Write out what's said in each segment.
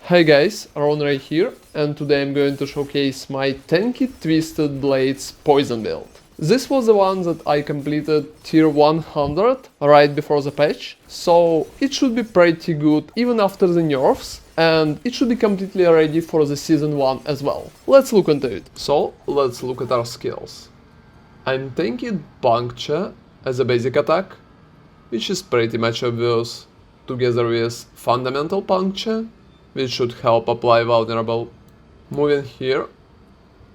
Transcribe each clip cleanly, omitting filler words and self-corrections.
Hey guys, Ron Ray here, and today I'm going to showcase my tanky Twisted Blades poison build. This was the one that I completed tier 100 right before the patch, so it should be pretty good even after the nerfs, and it should be completely ready for the season 1 as well. Let's look into it. So, let's look at our skills. I'm tanking Puncture as a basic attack, which is pretty much obvious, together with Fundamental Puncture, which should help apply vulnerable. Moving here,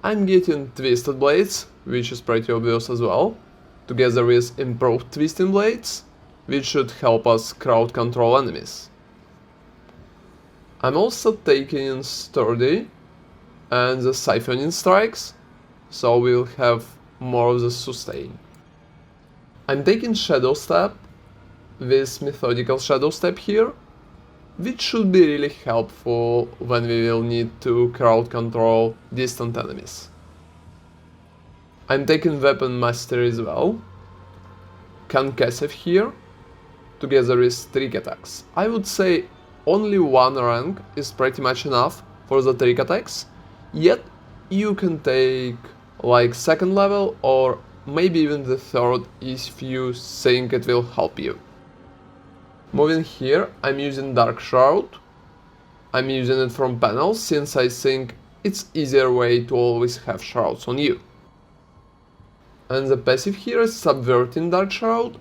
I'm getting Twisted Blades, which is pretty obvious as well, together with improved Twisting Blades, which should help us crowd control enemies. I'm also taking Sturdy and the Siphoning Strikes, so we'll have more of the sustain. I'm taking Shadow Step, with Methodical Shadow Step here, which should be really helpful when we will need to crowd control distant enemies. I'm taking Weapon Mastery as well, Concussive here, together with Trick Attacks. I would say only one rank is pretty much enough for the Trick Attacks, yet you can take like second level or maybe even the third if you think it will help you. Moving here, I'm using Dark Shroud. I'm using it from panels since I think it's easier way to always have shrouds on you. And the passive here is Subverting Dark Shroud,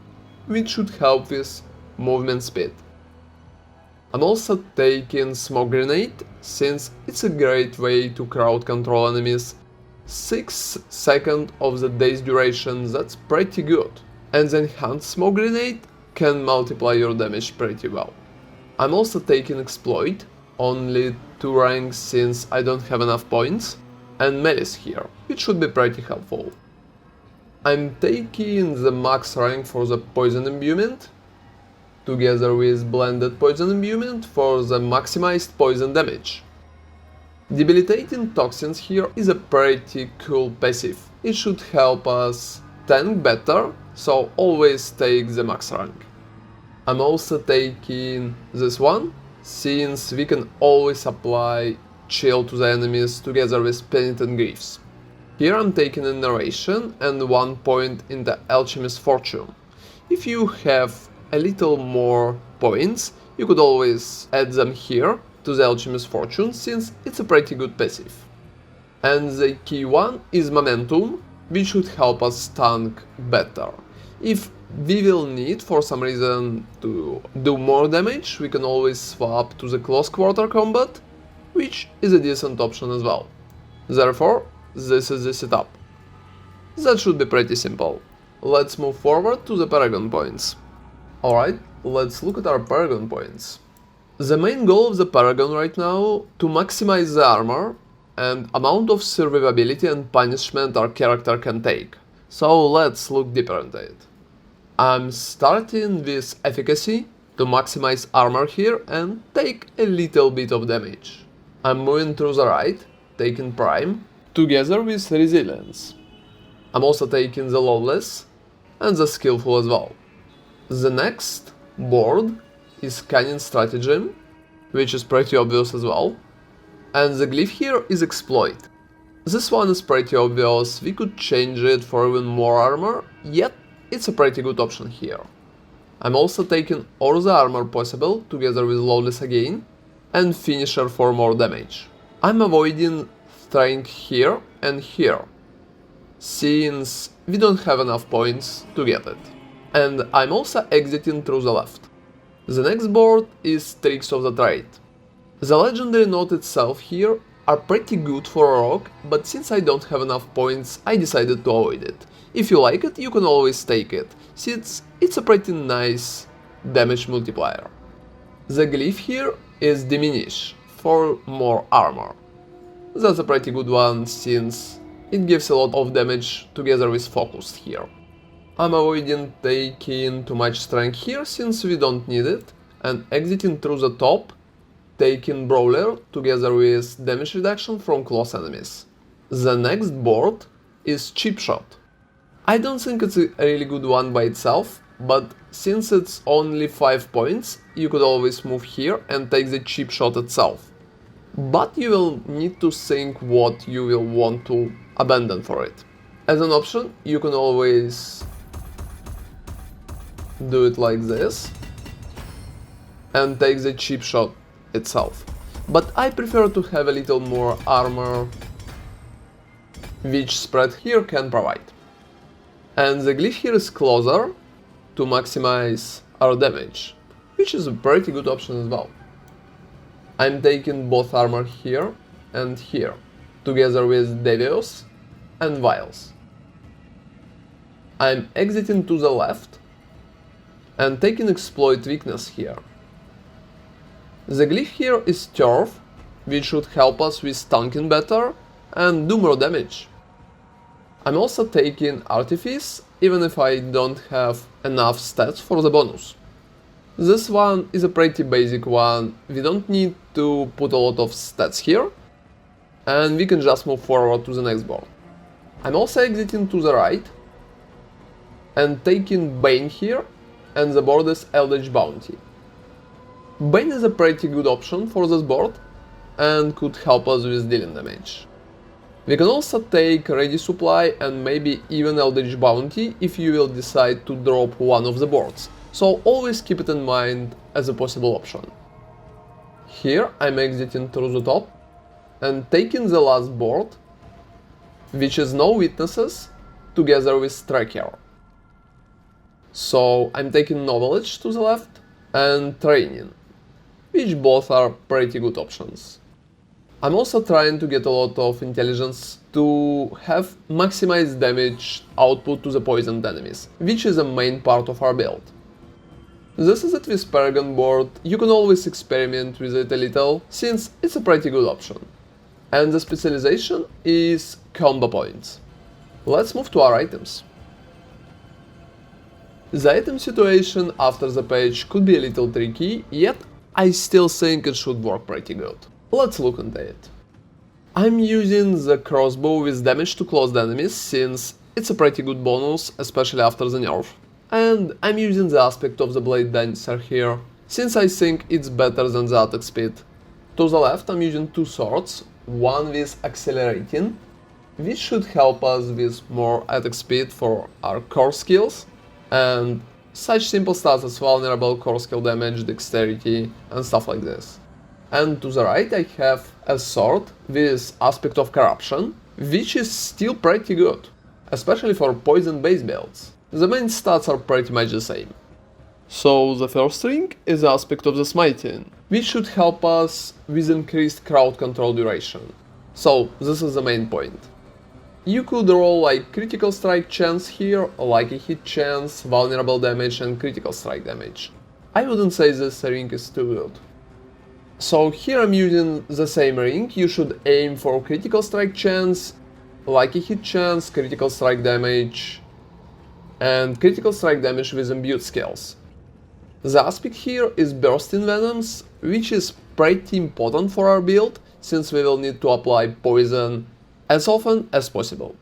which should help with movement speed. I'm also taking Smoke Grenade since it's a great way to crowd control enemies. 6 seconds of the day's duration, that's pretty good. And the Enhanced Smoke Grenade can multiply your damage pretty well. I'm also taking Exploit, only 2 ranks since I don't have enough points, and Melis here, which should be pretty helpful. I'm taking the max rank for the Poison Imbuement, together with Blended Poison Imbuement for the maximized poison damage. Debilitating Toxins here is a pretty cool passive. It should help us tank better, so always take the max rank. I'm also taking this one, since we can always apply Chill to the enemies together with Penitent Griefs. Here I'm taking a Narration and 1 point in the Alchemist's Fortune. If you have a little more points, you could always add them here to the Alchemist's Fortune, since it's a pretty good passive. And the key one is Momentum, which should help us tank better. If we will need for some reason to do more damage, we can always swap to the Close Quarter Combat, which is a decent option as well. Therefore, this is the setup. That should be pretty simple. Let's move forward to the Paragon points. Alright, let's look at our Paragon points. The main goal of the Paragon right now to maximize the armor and amount of survivability and punishment our character can take. So let's look deeper into it. I'm starting with Efficacy to maximize armor here and take a little bit of damage. I'm moving through the right, taking Prime, together with Resilience. I'm also taking the Lawless and the Skillful as well. The next board is Cunning Stratagem, which is pretty obvious as well. And the glyph here is Exploit. This one is pretty obvious, we could change it for even more armor, yet it's a pretty good option here. I'm also taking all the armor possible together with Lawless again, and Finisher for more damage. I'm avoiding Strength here and here, since we don't have enough points to get it. And I'm also exiting through the left. The next board is Tricks of the Trade. The legendary note itself here are pretty good for a rogue, but since I don't have enough points, I decided to avoid it. If you like it, you can always take it, since it's a pretty nice damage multiplier. The glyph here is Diminish, for more armor. That's a pretty good one, since it gives a lot of damage together with Focused here. I'm avoiding taking too much strength here, since we don't need it, and exiting through the top, taking Brawler together with damage reduction from close enemies. The next board is Cheap Shot. I don't think it's a really good one by itself, but since it's only 5 points, you could always move here and take the cheap shot itself. but you will need to think what you will want to abandon for it. As an option, you can always do it like this and take the cheap shot itself. But I prefer to have a little more armor, which spread here can provide. And the glyph here is closer to maximize our damage, which is a pretty good option as well. I'm taking both armor here and here, together with Devios and Vials. I'm exiting to the left and taking exploit weakness here. The glyph here is Turf, which should help us with tanking better and do more damage. I'm also taking Artifice, even if I don't have enough stats for the bonus. This one is a pretty basic one, we don't need to put a lot of stats here, and we can just move forward to the next board. I'm also exiting to the right, and taking Bane here, and the board is Eldritch Bounty. Bane is a pretty good option for this board, and could help us with dealing damage. We can also take Ready Supply and maybe even Eldritch Bounty if you will decide to drop one of the boards, so always keep it in mind as a possible option. Here I'm exiting through the top and taking the last board, which is No Witnesses, together with Tracker. So I'm taking Knowledge to the left and Training, which both are pretty good options. I'm also trying to get a lot of intelligence to have maximized damage output to the poisoned enemies, which is a main part of our build. This is it with Paragon board, you can always experiment with it a little, since it's a pretty good option. And the specialization is combo points. Let's move to our items. The item situation after the page could be a little tricky, yet I still think it should work pretty good. Let's look into it. I'm using the crossbow with damage to closed enemies, since it's a pretty good bonus, especially after the nerf. And I'm using the aspect of the blade dancer here, since I think it's better than the attack speed. To the left I'm using two swords, one with accelerating, which should help us with more attack speed for our core skills, and such simple stats as vulnerable, core skill damage, dexterity and stuff like this. And to the right I have a sword with aspect of corruption, which is still pretty good, especially for poison based builds. The main stats are pretty much the same. So the first ring is the aspect of the smiting, which should help us with increased crowd control duration. So this is the main point. You could roll like critical strike chance here, like a hit chance, vulnerable damage and critical strike damage. I wouldn't say this ring is too good. So here I'm using the same ring, you should aim for critical strike chance, like a hit chance, critical strike damage, and critical strike damage with imbued skills. The aspect here is bursting venoms, which is pretty important for our build, since we will need to apply poison as often as possible.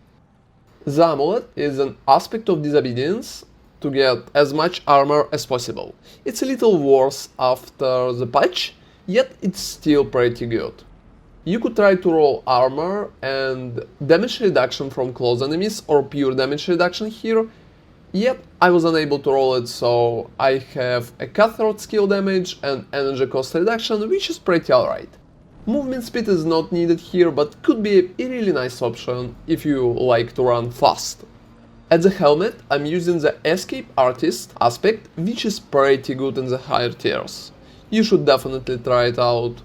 The amulet is an aspect of disobedience to get as much armor as possible. It's a little worse after the patch, yet it's still pretty good. You could try to roll armor and damage reduction from close enemies or pure damage reduction here, yet I was unable to roll it, so I have a cutthroat skill damage and energy cost reduction, which is pretty alright. Movement speed is not needed here, but could be a really nice option if you like to run fast. At the helmet I'm using the Escape Artist aspect, which is pretty good in the higher tiers. You should definitely try it out.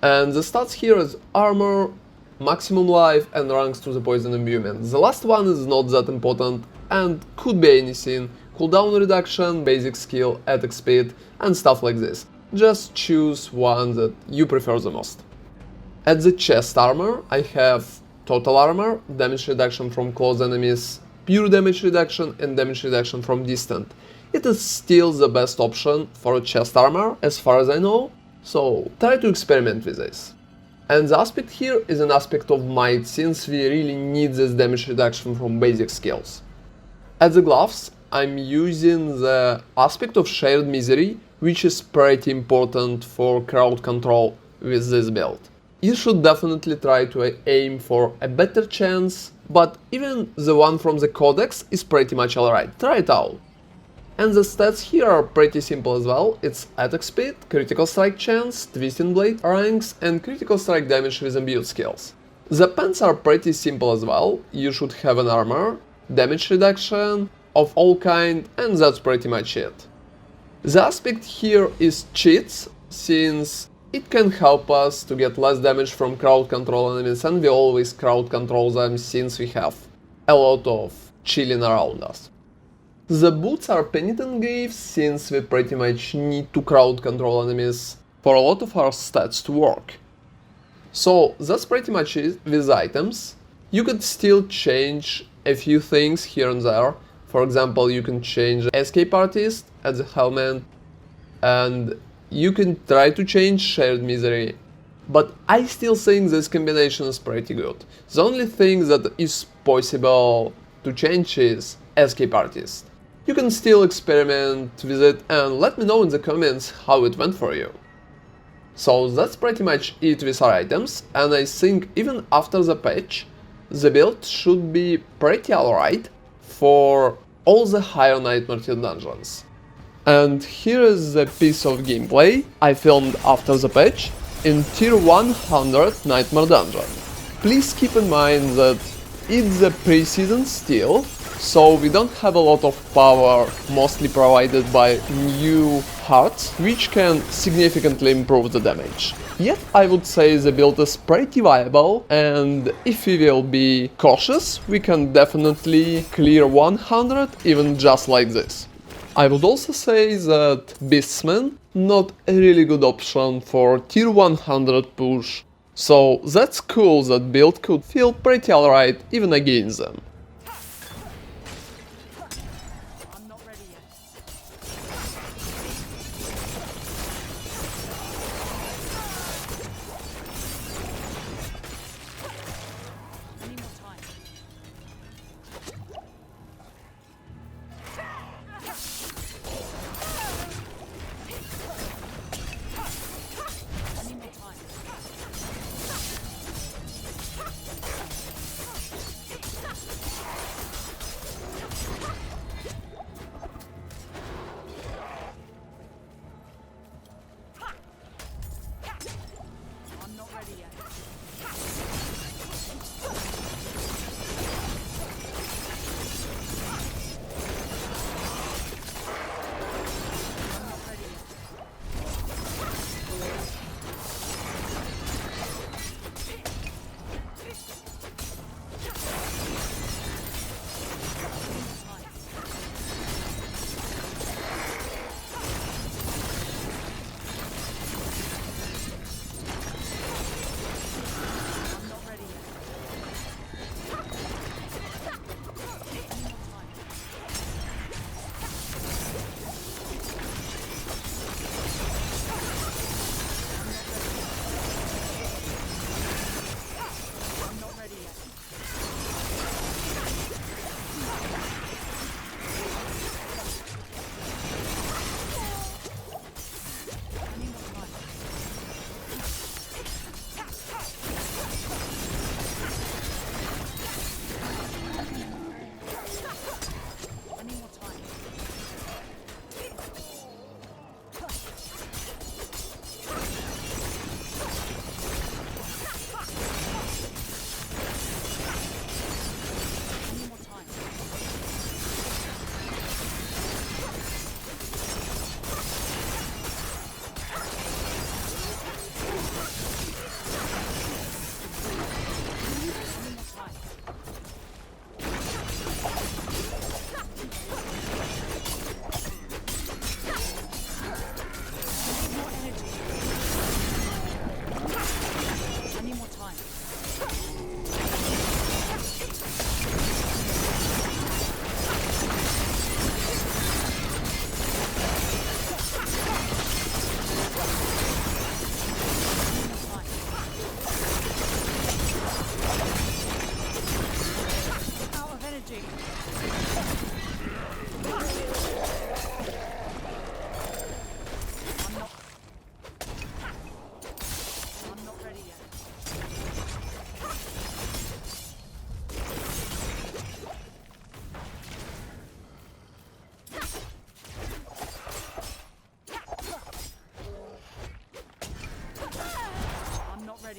And the stats here is armor, maximum life and ranks to the poison imbuement. The last one is not that important and could be anything, cooldown reduction, basic skill, attack speed and stuff like this. Just choose one that you prefer the most. At the chest armor I have total armor, damage reduction from close enemies, pure damage reduction and damage reduction from distant. It is still the best option for chest armor, as far as I know, so try to experiment with this. And the aspect here is an aspect of might, since we really need this damage reduction from basic skills. At the gloves, I'm using the aspect of shared misery, which is pretty important for crowd control, with this build. You should definitely try to aim for a better chance, but even the one from the codex is pretty much alright, try it out. And the stats here are pretty simple as well, it's attack speed, critical strike chance, twisting blade ranks and critical strike damage with imbue skills. The pants are pretty simple as well, you should have an armor, damage reduction of all kind, and that's pretty much it. The aspect here is cheats, since it can help us to get less damage from crowd control enemies, and we always crowd control them since we have a lot of chilling around us. The boots are penitent greaves, since we pretty much need to crowd control enemies for a lot of our stats to work. So that's pretty much it with items. You could still change a few things here and there. For example, you can change escape artist at the helmet, and you can try to change shared misery. But I still think this combination is pretty good. The only thing that is possible to change is escape artist. You can still experiment with it and let me know in the comments how it went for you. So that's pretty much it with our items, and I think even after the patch, the build should be pretty alright for all the higher Nightmare Tier dungeons. And here is the piece of gameplay I filmed after the patch in Tier 100 Nightmare Dungeon. Please keep in mind that it's the pre-season still, so we don't have a lot of power, mostly provided by new hearts, which can significantly improve the damage. Yet I would say the build is pretty viable, and if we will be cautious, we can definitely clear 100 even just like this. I would also say that Beastmen not a really good option for Tier 100 push, so that's cool that build could feel pretty alright even against them.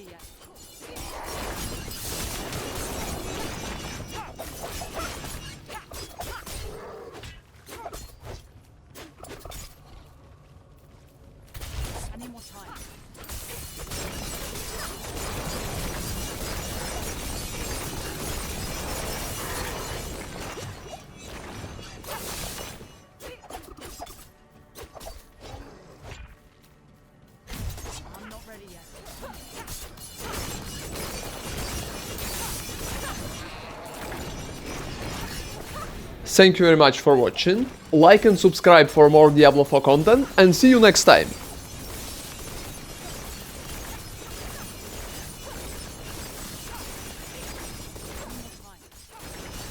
ready yet. I need more time. I'm not ready yet. Thank you very much for watching, like and subscribe for more Diablo 4 content, and see you next time!